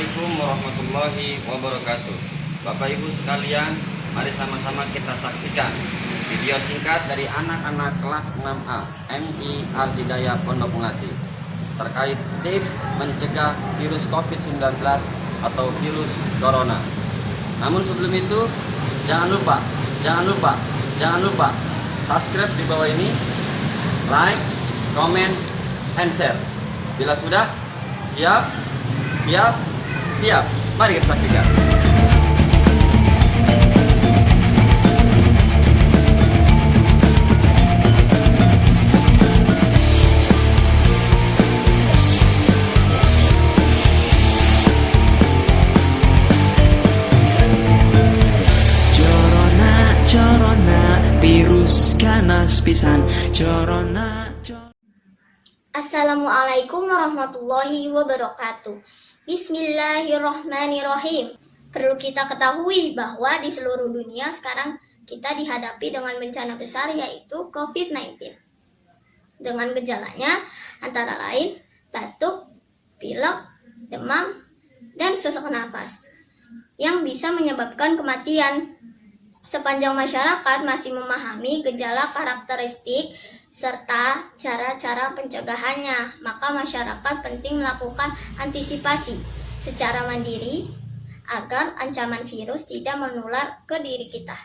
Assalamualaikum warahmatullahi wabarakatuh. Bapak Ibu sekalian, mari sama-sama kita saksikan video singkat dari anak-anak kelas 6A MI Al Hidayah Pondok Melati terkait tips mencegah virus COVID-19 atau virus corona. Namun sebelum itu, jangan lupa subscribe di bawah ini, like, comment, and share. Bila sudah siap, mari kita saksikan. Corona virus ganas pisan corona. Assalamualaikum warahmatullahi wabarakatuh. Bismillahirrahmanirrahim. Perlu kita ketahui bahwa di seluruh dunia sekarang kita dihadapi dengan bencana besar, yaitu COVID-19. Dengan gejalanya antara lain batuk, pilek, demam, dan sesak nafas yang bisa menyebabkan kematian. Sepanjang masyarakat masih memahami gejala karakteristik serta cara-cara pencegahannya, maka masyarakat penting melakukan antisipasi secara mandiri agar ancaman virus tidak menular ke diri kita.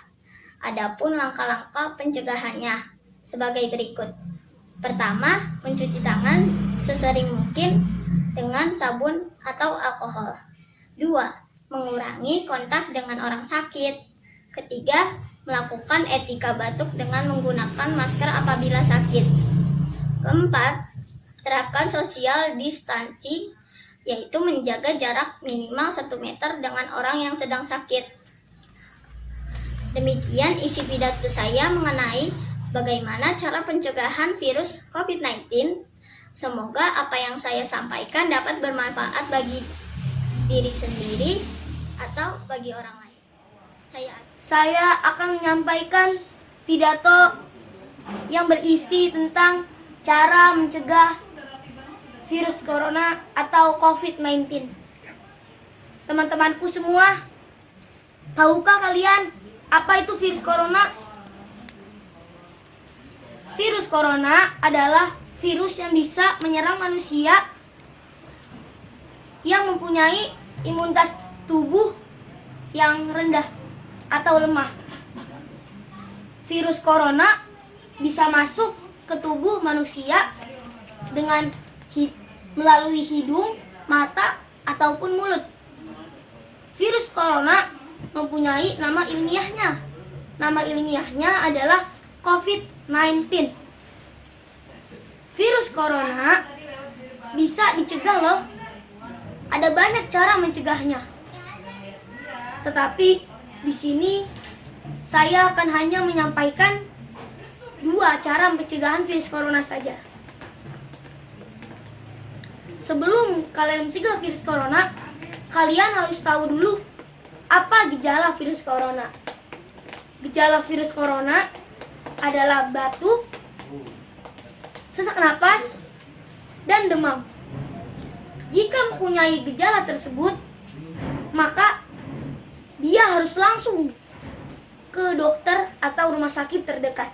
Adapun langkah-langkah pencegahannya sebagai berikut. Pertama, mencuci tangan sesering mungkin dengan sabun atau alkohol. 2. Mengurangi kontak dengan orang sakit. Ketiga, melakukan etika batuk dengan menggunakan masker apabila sakit. Keempat, terapkan social distancing, yaitu menjaga jarak minimal 1 meter dengan orang yang sedang sakit. Demikian isi pidato saya mengenai bagaimana cara pencegahan virus COVID-19. Semoga apa yang saya sampaikan dapat bermanfaat bagi diri sendiri atau bagi orang lain. Saya akan menyampaikan pidato yang berisi tentang cara mencegah virus corona atau COVID-19. Teman-temanku semua, tahukah kalian apa itu virus corona? Virus corona adalah virus yang bisa menyerang manusia yang mempunyai imunitas tubuh yang rendah atau lemah. Virus corona bisa masuk ke tubuh manusia dengan melalui hidung, mata, ataupun mulut. Virus corona mempunyai nama ilmiahnya. Nama ilmiahnya adalah COVID-19. Virus corona bisa dicegah loh. Ada banyak cara mencegahnya. Tetapi di sini saya akan hanya menyampaikan 2 cara pencegahan virus corona saja. Sebelum kalian mencegah virus corona, kalian harus tahu dulu apa gejala virus corona. Gejala virus corona adalah batuk, sesak napas, dan demam. Jika mempunyai gejala tersebut, maka dia harus langsung ke dokter atau rumah sakit terdekat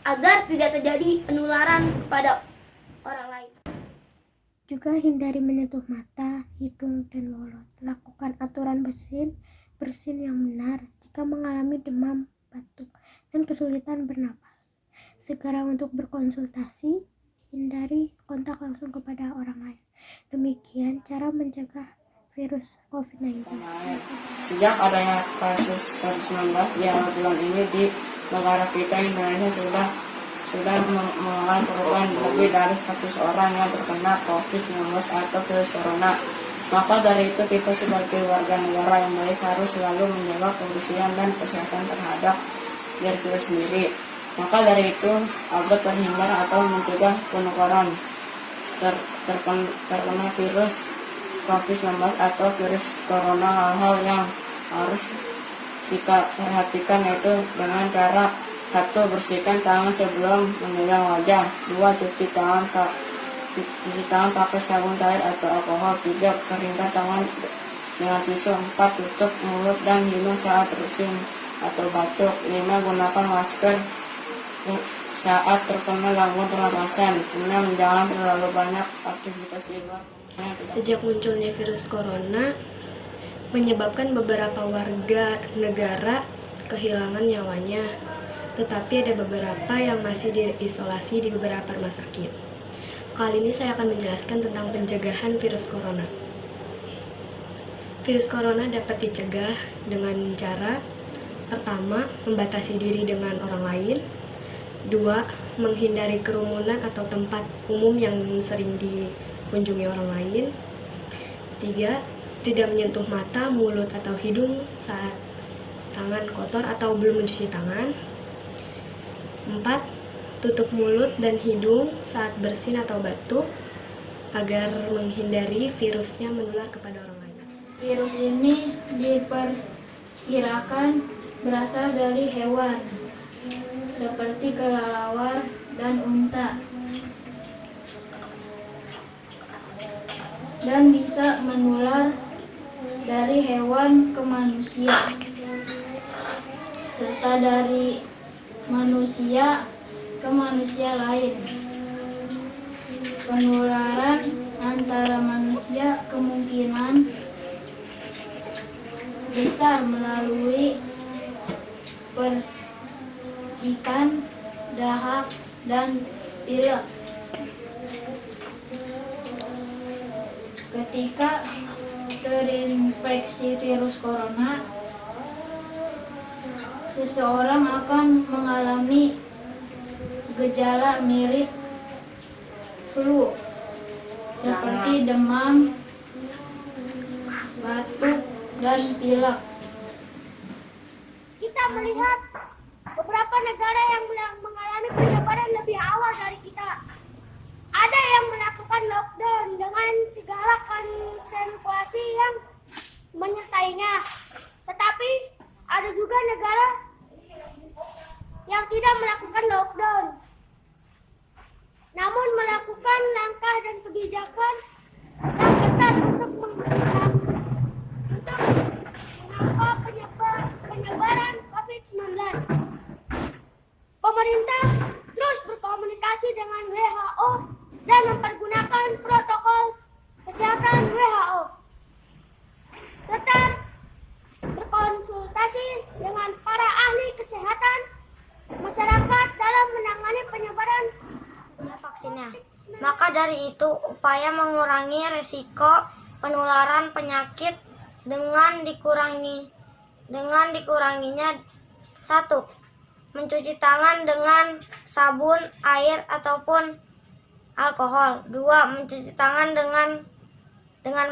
agar tidak terjadi penularan kepada orang lain. Juga hindari menyentuh mata, hidung, dan mulut. Lakukan aturan bersin yang benar jika mengalami demam, batuk, dan kesulitan bernapas. Segera untuk berkonsultasi, hindari kontak langsung kepada orang lain. Demikian cara mencegah virus COVID-19. Sejak adanya kasus COVID-19 yang bulan ini di negara kita Indonesia sudah mengalami perubahan lebih dari 100 orang yang terkena COVID-19 atau virus corona. Maka dari itu kita sebagai warga negara yang baik harus selalu menjaga kebersihan dan kesehatan terhadap diri kita sendiri. Maka dari itu agar terhindar atau mencegah penularan terkena virus COVID-19 atau virus corona, hal-hal yang harus kita perhatikan yaitu dengan cara 1. Bersihkan tangan sebelum memegang wajah. 2. Cuci tangan cuci tangan pakai sabun cair atau alkohol. 3. Keringkan tangan dengan tisu. 4. Tutup mulut dan hidung saat bersin atau batuk. 5. Gunakan masker saat terkena gangguan pernapasan. 6. Jangan terlalu banyak aktivitas di luar. Sejak munculnya virus corona menyebabkan beberapa warga negara kehilangan nyawanya, tetapi ada beberapa yang masih diisolasi di beberapa rumah sakit. Kali ini saya akan menjelaskan tentang pencegahan virus corona. Virus corona dapat dicegah dengan cara pertama, membatasi diri dengan orang lain. 2. Menghindari kerumunan atau tempat umum yang sering dikunjungi orang lain. 3. Tidak menyentuh mata, mulut, atau hidung saat tangan kotor atau belum mencuci tangan. 4. Tutup mulut dan hidung saat bersin atau batuk agar menghindari virusnya menular kepada orang lain. Virus ini diperkirakan berasal dari hewan seperti kelelawar dan unta, dan bisa menular dari hewan ke manusia serta dari manusia ke manusia lain. Penularan antara manusia kemungkinan besar melalui percikan, dahak, dan pilek. Ketika terinfeksi virus corona, seseorang akan mengalami gejala mirip flu seperti demam, batuk, dan pilek. Kita melihat beberapa negara yang mengalami penyebaran lebih awal dari kita. Ada yang melakukan lockdown dengan segala konsekuensi yang menyertainya. Tetapi ada juga negara yang tidak melakukan lockdown, namun melakukan langkah dan kebijakan yang ketat untuk menangkal penyebaran COVID-19. Pemerintah terus berkomunikasi dengan WHO dan mempergunakan protokol kesehatan WHO, serta berkonsultasi dengan para ahli kesehatan masyarakat dalam menangani penyebaran Vaksinnya. Maka dari itu, upaya mengurangi risiko penularan penyakit dengan dikuranginya 1. Mencuci tangan dengan sabun, air, ataupun alkohol. 2. Mencuci tangan dengan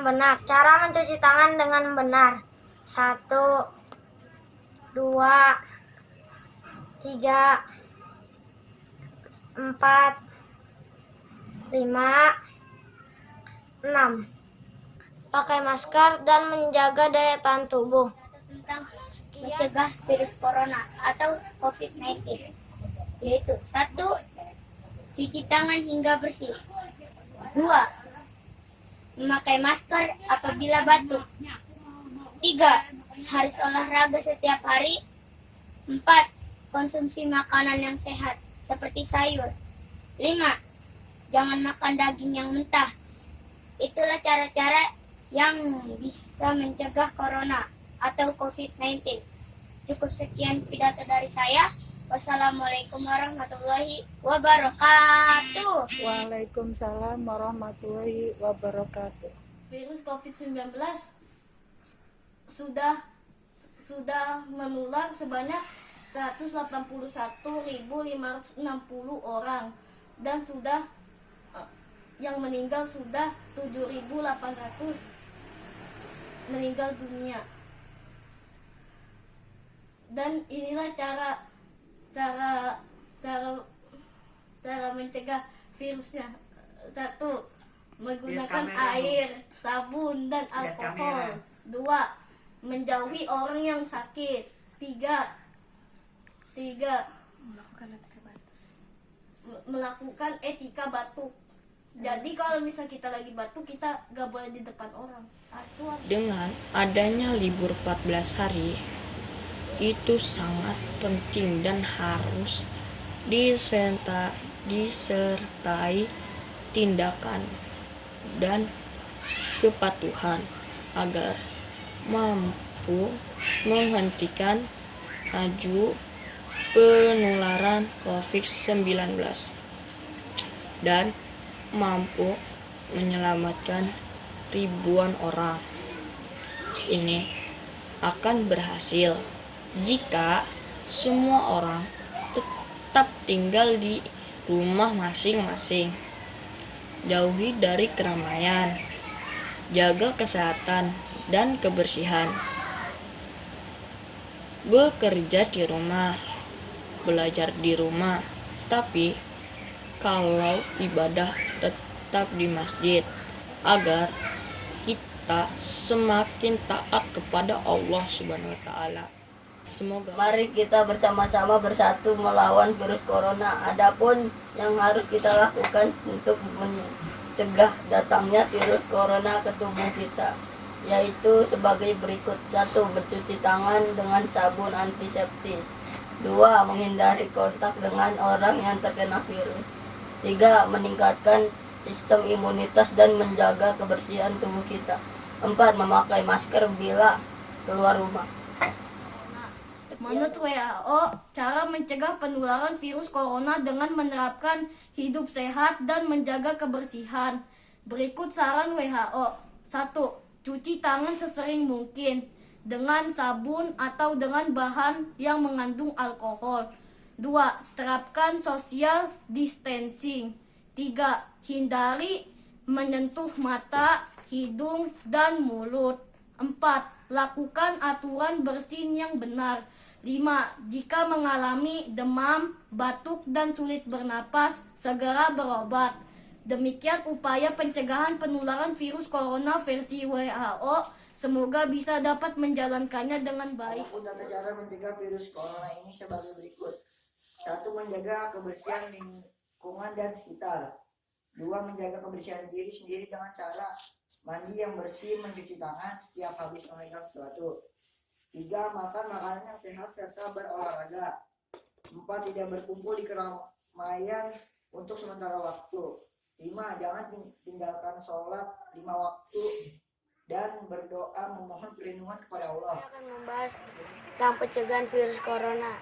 benar. Cara mencuci tangan dengan benar. 1, 2, 3, 4, 5, 6. Pakai masker dan menjaga daya tahan tubuh. tentang mencegah virus corona atau COVID-19, yaitu 1. Cuci tangan hingga bersih. 2. Memakai masker apabila batuk. 3. Harus olahraga setiap hari. 4. Konsumsi makanan yang sehat seperti sayur. 5. Jangan makan daging yang mentah. Itulah cara-cara yang bisa mencegah corona atau COVID-19. Cukup sekian pidato dari saya. Wassalamualaikum warahmatullahi wabarakatuh. Waalaikumsalam warahmatullahi wabarakatuh. Virus COVID-19 sudah menular sebanyak 181.560 orang, dan yang meninggal sudah 7.800 meninggal dunia. Dan inilah cara mencegah virusnya. 1. Menggunakan air, sabun, dan alkohol. 2. Menjauhi orang yang sakit. 3. Melakukan etika batuk. Jadi kalau misal kita lagi batuk, kita gak boleh di depan orang. Dengan adanya libur 14 hari, itu sangat penting dan harus disertai tindakan dan kepatuhan agar mampu menghentikan laju penularan COVID-19 dan mampu menyelamatkan ribuan orang. Ini akan berhasil jika semua orang tetap tinggal di rumah masing-masing, jauhi dari keramaian, jaga kesehatan dan kebersihan, bekerja di rumah, belajar di rumah, tapi kalau ibadah tetap di masjid, agar kita semakin taat kepada Allah Subhanahu wa taala. Semoga mari kita bersama-sama bersatu melawan virus corona. Adapun yang harus kita lakukan untuk mencegah datangnya virus corona ke tubuh kita, yaitu sebagai berikut. 1. Mencuci tangan dengan sabun antiseptis. 2. Menghindari kontak dengan orang yang terkena virus. 3. Meningkatkan sistem imunitas dan menjaga kebersihan tubuh kita. 4. Memakai masker bila keluar rumah. Menurut WHO, cara mencegah penularan virus corona dengan menerapkan hidup sehat dan menjaga kebersihan. Berikut saran WHO. 1. Cuci tangan sesering mungkin dengan sabun atau dengan bahan yang mengandung alkohol. 2. Terapkan social distancing. 3. Hindari menyentuh mata, hidung, dan mulut. 4. Lakukan aturan bersin yang benar. 5. Jika mengalami demam, batuk, dan sulit bernapas, segera berobat. Demikian upaya pencegahan penularan virus corona versi WHO. Semoga bisa dapat menjalankannya dengan baik. Adapun tata cara mencegah virus corona ini sebagai berikut. 1. Menjaga kebersihan lingkungan dan sekitar. 2. Menjaga kebersihan diri sendiri dengan cara mandi yang bersih, mencuci tangan setiap habis memegang sesuatu. 3. Makan makanan yang sehat serta berolahraga. 4. Tidak berkumpul di keramaian untuk sementara waktu. 5. Jangan tinggalkan sholat 5 waktu dan berdoa memohon perlindungan kepada Allah. Saya akan membahas tentang pencegahan virus corona.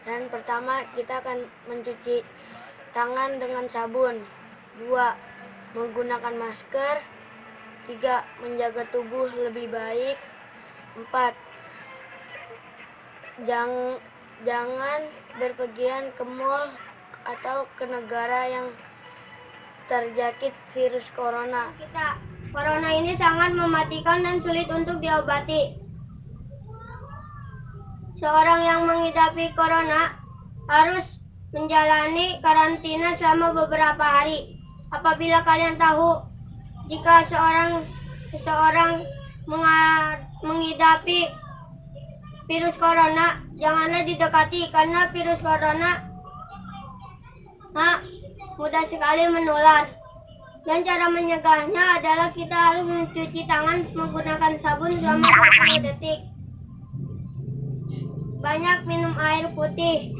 Dan pertama, kita akan mencuci tangan dengan sabun. 2. Menggunakan masker. 3. Menjaga tubuh lebih baik. 4. Jangan berpergian ke mal atau ke negara yang terjangkit virus corona. Corona ini sangat mematikan dan sulit untuk diobati. Seorang yang mengidap corona harus menjalani karantina selama beberapa hari. Apabila kalian tahu jika seseorang mengidapi virus corona, janganlah didekati karena virus corona mudah sekali menular. Dan cara menyegahnya adalah kita harus mencuci tangan menggunakan sabun selama 20 detik. Banyak minum air putih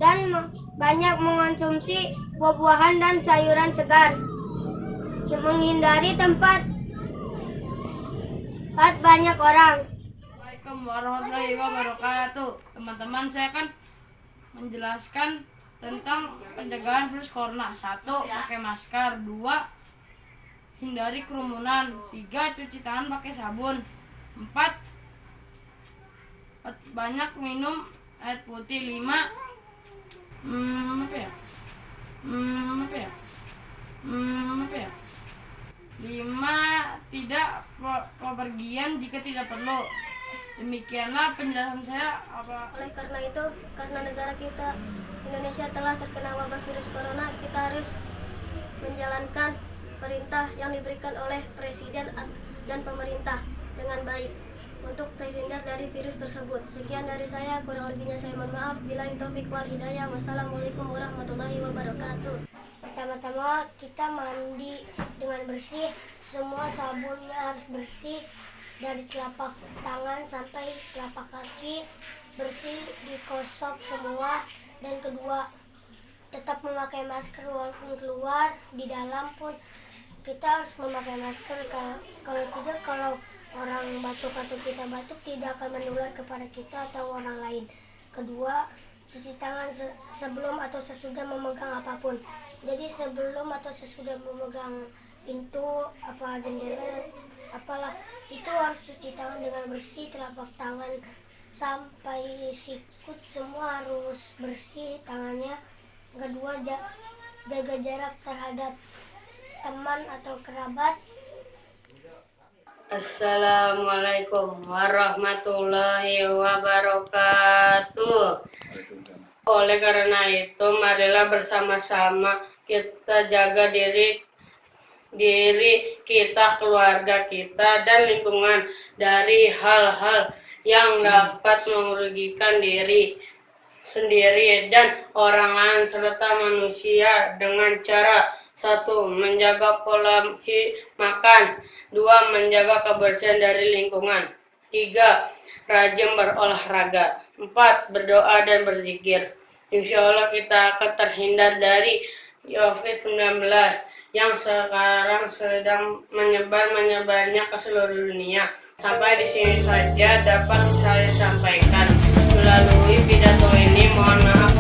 dan banyak mengonsumsi buah-buahan dan sayuran segar. Menghindari tempat banyak orang. Assalamualaikum warahmatullahi wabarakatuh. Teman-teman, saya akan menjelaskan tentang pencegahan virus corona. 1. Pakai masker. 2. Hindari kerumunan. 3. Cuci tangan pakai sabun. 4. Banyak minum air putih. 5. Tidak bepergian jika tidak perlu. Demikianlah penjelasan saya. Oleh karena itu, karena negara kita Indonesia telah terkena wabah virus corona, kita harus menjalankan perintah yang diberikan oleh Presiden dan pemerintah dengan baik untuk terhindar dari virus tersebut. Sekian dari saya, kurang lebihnya saya mohon maaf. Billahi taufik wal hidayah. Wassalamualaikum warahmatullahi wabarakatuh. Pertama-tama kita mandi dengan bersih, semua sabunnya harus bersih dari telapak tangan sampai telapak kaki, bersih, dikosok semua. Dan kedua, tetap memakai masker walaupun keluar, di dalam pun kita harus memakai masker. Kalau tidak, kalau orang batuk atau kita batuk tidak akan menular kepada kita atau orang lain. Kedua, cuci tangan sebelum atau sesudah memegang apapun. Jadi sebelum atau sesudah memegang pintu, jendela, apalah, itu harus cuci tangan dengan bersih, telapak tangan sampai sikut semua harus bersih tangannya. Kedua, jaga jarak terhadap teman atau kerabat. Assalamualaikum warahmatullahi wabarakatuh. Oleh karena itu, marilah bersama-sama kita jaga diri kita, keluarga kita, dan lingkungan dari hal-hal yang dapat merugikan diri sendiri dan orang lain serta manusia dengan cara: 1. Menjaga pola makan. 2. Menjaga kebersihan dari lingkungan. 3. Rajin berolahraga. 4. Berdoa dan berzikir. Insya Allah kita akan terhindar dari COVID-19 yang sekarang sedang menyebarnya ke seluruh dunia. Sampai di sini saja dapat saya sampaikan. Melalui pidato ini, mohon maaf